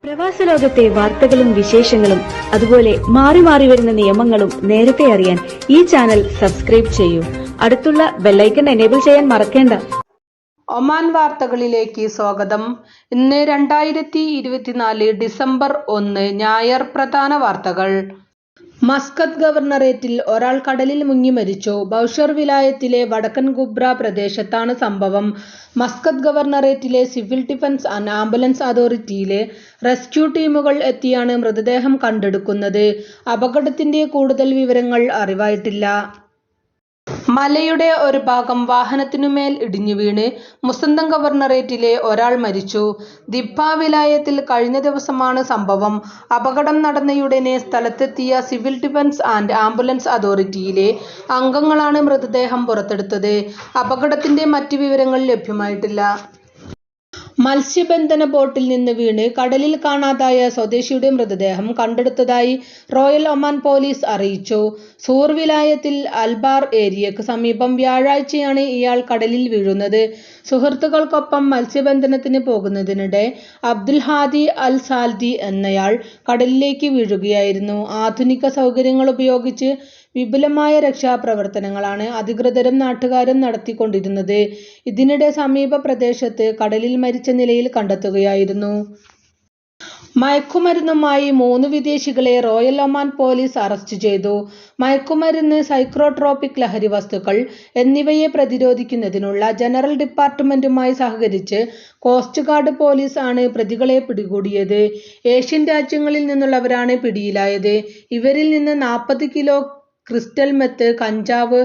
പ്രവാസ ലോകത്തെ വാർത്തകളും വിശേഷങ്ങളും അതുപോലെ മാറി മാറി വരുന്ന നിയമങ്ങളും നേരത്തെ അറിയാൻ ഈ ചാനൽ സബ്സ്ക്രൈബ് ചെയ്യൂ. അടുത്തുള്ള ബെല്ലൈക്കൺ എനേബിൾ ചെയ്യാൻ മറക്കേണ്ട. ഒമാൻ വാർത്തകളിലേക്ക് സ്വാഗതം. ഇന്ന് 2024 ഡിസംബർ 1 ഞായർ. പ്രധാന വാർത്തകൾ. മസ്കത്ത് ഗവർണറേറ്റിൽ ഒരാൾ കടലിൽ മുങ്ങി മരിച്ചു. ബൗഷർ വിലായത്തിലെ വടക്കൻ ഗുബ്ര പ്രദേശത്താണ് സംഭവം. മസ്കത്ത് ഗവർണറേറ്റിലെ സിവിൽ ഡിഫൻസ് ആൻഡ് ആംബുലൻസ് അതോറിറ്റിയിലെ റെസ്ക്യൂ ടീമുകൾ എത്തിയാണ് മൃതദേഹം കണ്ടെടുക്കുന്നത്. അപകടത്തിന്റെ കൂടുതൽ വിവരങ്ങൾ അറിവായിട്ടില്ല. മലയുടെ ഒരു ഭാഗം വാഹനത്തിനുമേൽ ഇടിഞ്ഞു വീണ് മുസന്തം ഗവർണറേറ്റിലെ ഒരാൾ മരിച്ചു. ദിബ്ബ വിലായത്തിൽ കഴിഞ്ഞ ദിവസമാണ് സംഭവം. അപകടം നടന്നയുടനെ സ്ഥലത്തെത്തിയ സിവിൽ ഡിഫൻസ് ആൻഡ് ആംബുലൻസ് അതോറിറ്റിയിലെ അംഗങ്ങളാണ് മൃതദേഹം പുറത്തെടുത്തത്. അപകടത്തിന്റെ മറ്റ് വിവരങ്ങൾ ലഭ്യമായിട്ടില്ല. മത്സ്യബന്ധന ബോട്ടിൽ നിന്ന് വീണ് കടലിൽ കാണാതായ സ്വദേശിയുടെ മൃതദേഹം കണ്ടെടുത്തതായി റോയൽ ഒമാൻ പോലീസ് അറിയിച്ചു. സൂർ വിലായത്തിൽ അൽബാർ ഏരിയക്ക് സമീപം വ്യാഴാഴ്ചയാണ് ഇയാൾ കടലിൽ വീഴുന്നത്. സുഹൃത്തുക്കൾക്കൊപ്പം മത്സ്യബന്ധനത്തിന് പോകുന്നതിനിടെ അബ്ദുൽ ഹാദി അൽ സാൽദി എന്നയാൾ കടലിലേക്ക് വീഴുകയായിരുന്നു. ആധുനിക സൗകര്യങ്ങൾ ഉപയോഗിച്ച് വിപുലമായ രക്ഷാപ്രവർത്തനങ്ങളാണ് അധികൃതരും നാട്ടുകാരും നടത്തിക്കൊണ്ടിരുന്നത്. ഇതിനിടെ സമീപ പ്രദേശത്ത് കടലിൽ മരിച്ച നിലയിൽ കണ്ടെത്തുകയായിരുന്നു. മയക്കുമരുന്നുമായി 3 വിദേശികളെ റോയൽ ഒമാൻ പോലീസ് അറസ്റ്റ് ചെയ്തു. മയക്കുമരുന്ന്, സൈക്രോട്രോപിക് ലഹരി വസ്തുക്കൾ എന്നിവയെ പ്രതിരോധിക്കുന്നതിനുള്ള ജനറൽ ഡിപ്പാർട്ട്മെന്റുമായി സഹകരിച്ച് കോസ്റ്റ് ഗാർഡ് പോലീസ് ആണ് പ്രതികളെ പിടികൂടിയത്. ഏഷ്യൻ രാജ്യങ്ങളിൽ നിന്നുള്ളവരാണ് പിടിയിലായത്. ഇവരിൽ നിന്ന് 40 കിലോ ക്രിസ്റ്റൽ മെത്ത്, കഞ്ചാവ്,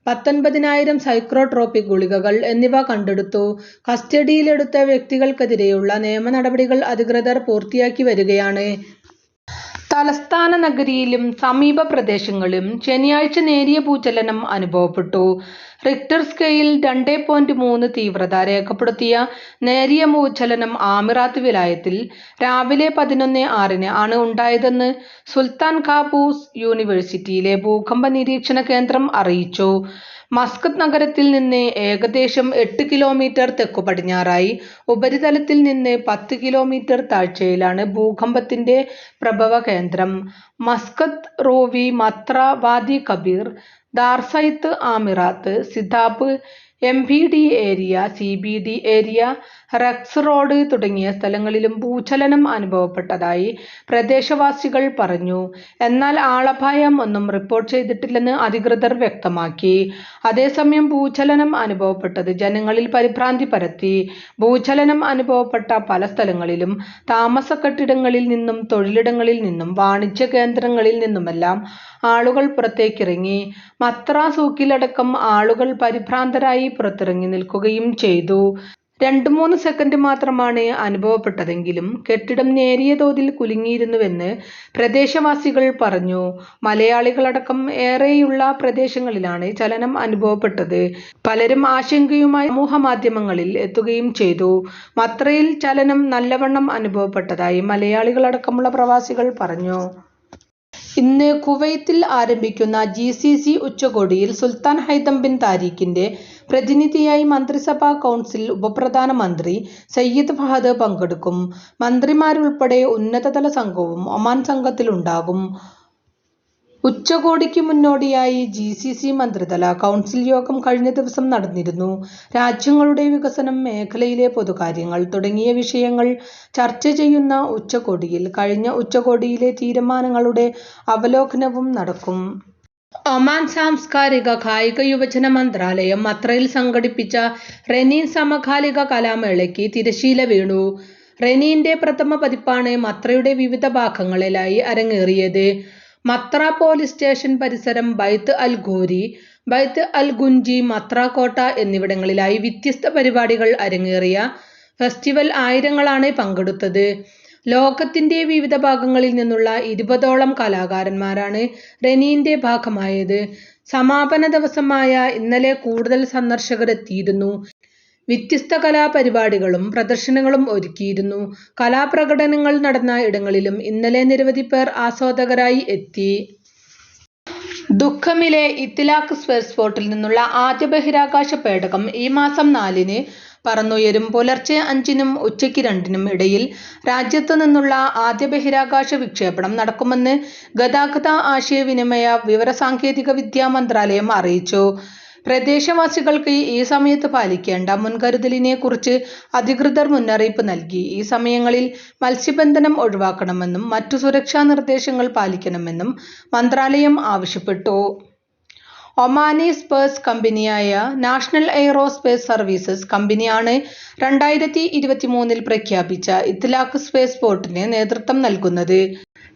19,000 സൈക്രോട്രോപിക് ഗുളികകൾ എന്നിവ കണ്ടെടുത്തു. കസ്റ്റഡിയിലെടുത്ത വ്യക്തികൾക്കെതിരെയുള്ള നിയമ നടപടികൾ അധികൃതർ പൂർത്തിയാക്കി വരികയാണ്. തലസ്ഥാന നഗരിയിലും സമീപ പ്രദേശങ്ങളിലും ശനിയാഴ്ച നേരിയ ഭൂചലനം അനുഭവപ്പെട്ടു. റിക്ടർ സ്കെയിൽ 2.3 തീവ്രത രേഖപ്പെടുത്തിയ നേരിയ ഭൂചലനം ആമിറാത്ത് വിലായത്തിൽ രാവിലെ 11:06 ആണ് ഉണ്ടായതെന്ന് സുൽത്താൻ ഖാബൂസ് യൂണിവേഴ്സിറ്റിയിലെ ഭൂകമ്പ നിരീക്ഷണ കേന്ദ്രം അറിയിച്ചു. മസ്കത്ത് നഗരത്തിൽ നിന്ന് ഏകദേശം 8 കിലോമീറ്റർ തെക്കുപടിഞ്ഞാറായി ഉപരിതലത്തിൽ നിന്ന് 10 കിലോമീറ്റർ താഴ്ചയിലാണ് ഭൂകമ്പത്തിന്റെ പ്രഭവ കേന്ദ്രം. Muscat, Ruwi, Mutrah, Wadi Kabir, Darsait, Amerat, സിതാബ്, MBD area, CBD area, Rex road തുടങ്ങിയ സ്ഥലങ്ങളിലും ഭൂചലനം അനുഭവപ്പെട്ടതായി പ്രദേശവാസികൾ പറഞ്ഞു. എന്നാൽ ആളപായം ഒന്നും റിപ്പോർട്ട് ചെയ്തിട്ടില്ലെന്ന് അധികൃതർ വ്യക്തമാക്കി. അതേസമയം ഭൂചലനം അനുഭവപ്പെട്ടത് ജനങ്ങളിൽ പരിഭ്രാന്തി പരത്തി. ഭൂചലനം അനുഭവപ്പെട്ട പല സ്ഥലങ്ങളിലും താമസ കെട്ടിടങ്ങളിൽ നിന്നും തൊഴിലിടങ്ങളിൽ നിന്നും വാണിജ്യ കേന്ദ്രങ്ങളിൽ നിന്നുമെല്ലാം ആളുകൾ പുറത്തേക്കിറങ്ങി. മത്ര സൂക്കിലടക്കം ആളുകൾ പരിഭ്രാന്തരായി പുറത്തിറങ്ങി നിൽക്കുകയും ചെയ്തു. 2-3 സെക്കൻഡ് മാത്രമാണ് അനുഭവപ്പെട്ടതെങ്കിലും കെട്ടിടം നേരിയ തോതിൽ കുലുങ്ങിയിരുന്നുവെന്ന് പ്രദേശവാസികൾ പറഞ്ഞു. മലയാളികളടക്കം ഏറെയുള്ള പ്രദേശങ്ങളിലാണ് ചലനം അനുഭവപ്പെട്ടത്. പലരും ആശങ്കയുമായി സമൂഹമാധ്യമങ്ങളിൽ എത്തുകയും ചെയ്തു. മത്രയിൽ ചലനം നല്ലവണ്ണം അനുഭവപ്പെട്ടതായി മലയാളികളടക്കമുള്ള പ്രവാസികൾ പറഞ്ഞു. ഇന്ന് കുവൈത്തിൽ ആരംഭിക്കുന്ന GCC ഉച്ചകോടിയിൽ സുൽത്താൻ ഹൈതം ബിൻ താരിഖിന്റെ പ്രതിനിധിയായി മന്ത്രിസഭാ കൗൺസിൽ ഉപപ്രധാനമന്ത്രി സയ്യിദ് ഫഹദ് പങ്കെടുക്കും. മന്ത്രിമാരുൾപ്പെടെ ഉന്നതതല സംഘവും ഒമാൻ സംഘത്തിലുണ്ടാകും. ഉച്ചകോടിക്ക് മുന്നോടിയായി GCC മന്ത്രിതല കൗൺസിൽ യോഗം കഴിഞ്ഞ ദിവസം നടന്നിരുന്നു. രാജ്യങ്ങളുടെ വികസനം, മേഖലയിലെ പൊതുകാര്യങ്ങൾ തുടങ്ങിയ വിഷയങ്ങൾ ചർച്ച ചെയ്യുന്ന ഉച്ചകോടിയിൽ കഴിഞ്ഞ ഉച്ചകോടിയിലെ തീരുമാനങ്ങളുടെ അവലോകനവും നടക്കും. ഒമാൻ സാംസ്കാരിക കായിക യുവജന മന്ത്രാലയം മത്രയിൽ സംഘടിപ്പിച്ച റെനീൻ സമകാലിക കലാമേളയ്ക്ക് തിരശീല വീണു. റെനീന്റെ പ്രഥമ പതിപ്പാണ് മത്രയുടെ വിവിധ ഭാഗങ്ങളിലായി അരങ്ങേറിയത്. മത്ര പോലീസ് സ്റ്റേഷൻ പരിസരം, ബൈത്ത് അൽ ഘൂരി, ബൈത്ത് അൽ ഗുഞ്ചി, മത്ര കോട്ട എന്നിവിടങ്ങളിലായി വ്യത്യസ്ത പരിപാടികൾ അരങ്ങേറിയ ഫെസ്റ്റിവൽ ആയിരങ്ങളാണ് പങ്കെടുത്തത്. ലോകത്തിന്റെ വിവിധ ഭാഗങ്ങളിൽ നിന്നുള്ള 20ഓളം കലാകാരന്മാരാണ് റെനീന്റെ ഭാഗമായത്. സമാപന ദിവസമായ ഇന്നലെ കൂടുതൽ സന്ദർശകരെത്തിയിരുന്നു. വ്യത്യസ്ത കലാപരിപാടികളും പ്രദർശനങ്ങളും ഒരുക്കിയിരുന്നു. കലാപ്രകടനങ്ങൾ നടന്ന ഇടങ്ങളിലും ഇന്നലെ നിരവധി പേർ ആസ്വാദകരായി എത്തി. ദുഃഖമിലെ ഇത്തിലാഖ് സ്പേസ് പോർട്ടിൽ നിന്നുള്ള ആദ്യ ബഹിരാകാശ പേടകം ഈ മാസം 4-ന് പറന്നുയരും. പുലർച്ചെ 5-നും ഉച്ചയ്ക്ക് 2-നും ഇടയിൽ രാജ്യത്തു നിന്നുള്ള ആദ്യ ബഹിരാകാശ വിക്ഷേപണം നടക്കുമെന്ന് ഗതാഗത, ആശയവിനിമയ, വിവരസാങ്കേതിക വിദ്യാ മന്ത്രാലയം അറിയിച്ചു. പ്രദേശവാസികൾക്ക് ഈ സമയത്ത് പാലിക്കേണ്ട മുൻകരുതലിനെ കുറിച്ച് അധികൃതർ മുന്നറിയിപ്പ് നൽകി. ഈ സമയങ്ങളിൽ മത്സ്യബന്ധനം ഒഴിവാക്കണമെന്നും മറ്റു സുരക്ഷാ നിർദ്ദേശങ്ങൾ പാലിക്കണമെന്നും മന്ത്രാലയം ആവശ്യപ്പെട്ടു. ഒമാനി സ്പേസ് കമ്പനിയായ നാഷണൽ എയ്റോസ്പേസ് സർവീസസ് കമ്പനിയാണ് 2023 പ്രഖ്യാപിച്ച ഇത്ലാഖ് സ്പേസ് പോർട്ടിന് നേതൃത്വം നൽകുന്നത്.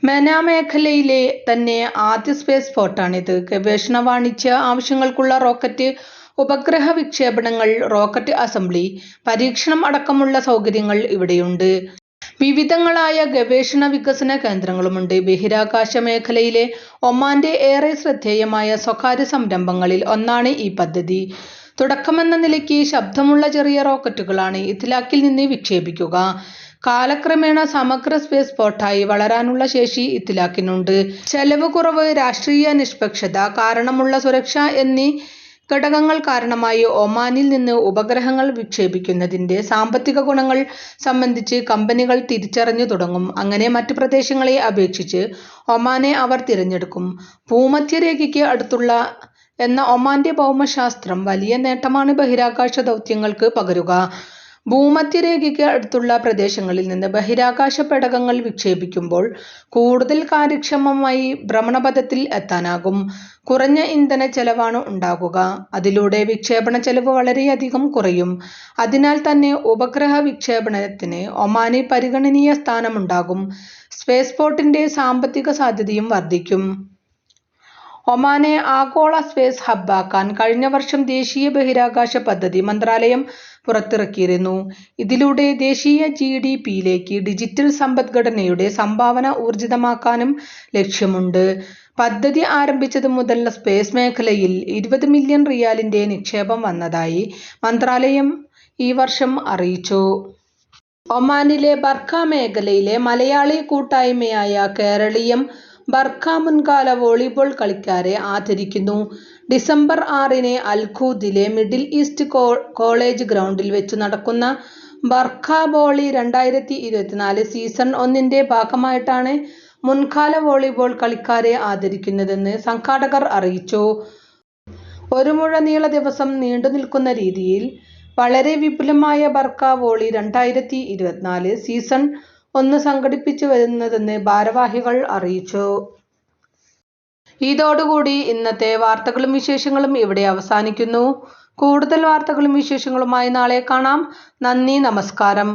മെന മേഖലയിലെ തന്നെ ആദ്യ സ്പേസ് പോർട്ടാണിത്. ഗവേഷണ, വാണിജ്യ ആവശ്യങ്ങൾക്കുള്ള റോക്കറ്റ്, ഉപഗ്രഹ വിക്ഷേപണങ്ങൾ, റോക്കറ്റ് അസംബ്ലി, പരീക്ഷണം അടക്കമുള്ള സൗകര്യങ്ങൾ ഇവിടെയുണ്ട്. വിവിധങ്ങളായ ഗവേഷണ വികസന കേന്ദ്രങ്ങളുമുണ്ട്. ബഹിരാകാശ മേഖലയിലെ ഒമാന്റെ ഏറെ ശ്രദ്ധേയമായ സ്വകാര്യ സംരംഭങ്ങളിൽ ഒന്നാണ് ഈ പദ്ധതി. തുടക്കമെന്ന നിലയ്ക്ക് ശബ്ദമുള്ള ചെറിയ റോക്കറ്റുകളാണ് ഇത്ലാഖിൽ നിന്ന് വിക്ഷേപിക്കുക. കാലക്രമേണ സമഗ്ര സ്പേസ് പോർട്ടായി വളരാനുള്ള ശേഷി ഇത്ലാഖിനുണ്ട്. ചെലവ് കുറവ്, രാഷ്ട്രീയ നിഷ്പക്ഷത, കാരണമുള്ള സുരക്ഷ എന്നീ ഘടകങ്ങൾ കാരണമായി ഒമാനിൽ നിന്ന് ഉപഗ്രഹങ്ങൾ വിക്ഷേപിക്കുന്നതിന്റെ സാമ്പത്തിക ഗുണങ്ങൾ സംബന്ധിച്ച് കമ്പനികൾ തിരിച്ചറിഞ്ഞു തുടങ്ങും. അങ്ങനെ മറ്റ് പ്രദേശങ്ങളെ അപേക്ഷിച്ച് ഒമാനെ അവർ തിരഞ്ഞെടുക്കും. ഭൂമധ്യരേഖയ്ക്ക് അടുത്തുള്ള എന്ന ഒമാന്റെ ഭൗമശാസ്ത്രം വലിയ നേട്ടമാണ് ബഹിരാകാശ ദൗത്യങ്ങൾക്ക് പകരുക. ഭൂമധ്യരേഖയ്ക്ക് അടുത്തുള്ള പ്രദേശങ്ങളിൽ നിന്ന് ബഹിരാകാശ പേടകങ്ങൾ വിക്ഷേപിക്കുമ്പോൾ കൂടുതൽ കാര്യക്ഷമമായി ഭ്രമണപഥത്തിൽ എത്താനാകും. കുറഞ്ഞ ഇന്ധന ചെലവാണ് ഉണ്ടാകുക. അതിലൂടെ വിക്ഷേപണ ചെലവ് വളരെയധികം കുറയും. അതിനാൽ തന്നെ ഉപഗ്രഹ വിക്ഷേപണത്തിന് ഒമാന് പരിഗണനീയ സ്ഥാനമുണ്ടാകും. സ്പേസ് പോർട്ടിന്റെ സാമ്പത്തിക സാധ്യതയും വർദ്ധിക്കും. ഒമാനെ ആഗോള സ്പേസ് ഹബ്ബാക്കാൻ കഴിഞ്ഞ വർഷം ദേശീയ ബഹിരാകാശ പദ്ധതി മന്ത്രാലയം പുറത്തിറക്കിയിരുന്നു. ഇതിലൂടെ ദേശീയ GDPയിലേക്ക് ഡിജിറ്റൽ സമ്പദ്ഘടനയുടെ സംഭാവന ഊർജിതമാക്കാനും ലക്ഷ്യമുണ്ട്. പദ്ധതി ആരംഭിച്ചത് മുതൽ സ്പേസ് മേഖലയിൽ 20 മില്യൺ റിയാലിന്റെ നിക്ഷേപം വന്നതായി മന്ത്രാലയം ഈ വർഷം അറിയിച്ചു. ഒമാനിലെ ബർഖ മേഖലയിലെ മലയാളി കൂട്ടായ്മയായ കേരളീയം ബർഖ മുൻകാല വോളിബോൾ കളിക്കാരെ ആദരിക്കുന്നു. ഡിസംബർ 6-ന് അൽ-ഖൂദിലെ മിഡിൽ ഈസ്റ്റ് കോളേജ് ഗ്രൗണ്ടിൽ വെച്ചു നടക്കുന്ന ബർഖ വോളി 2024 സീസൺ 1ന്റെ ഭാഗമായിട്ടാണ് മുൻകാല വോളിബോൾ കളിക്കാരെ ആദരിക്കുന്നതെന്ന് സംഘാടകർ അറിയിച്ചു. 1 മുഴ നീള ദിവസം നീണ്ടുനിൽക്കുന്ന രീതിയിൽ വളരെ വിപുലമായ ബർഖ വോളി 2024 സീസൺ 1 സംഘടിപ്പിച്ചു വരുന്നതെന്ന് ഭാരവാഹികൾ അറിയിച്ചു. ഇതോടുകൂടി ഇന്നത്തെ വാർത്തകളും വിശേഷങ്ങളും ഇവിടെ അവസാനിക്കുന്നു. കൂടുതൽ വാർത്തകളും വിശേഷങ്ങളുമായി നാളെ കാണാം. നന്ദി, നമസ്കാരം.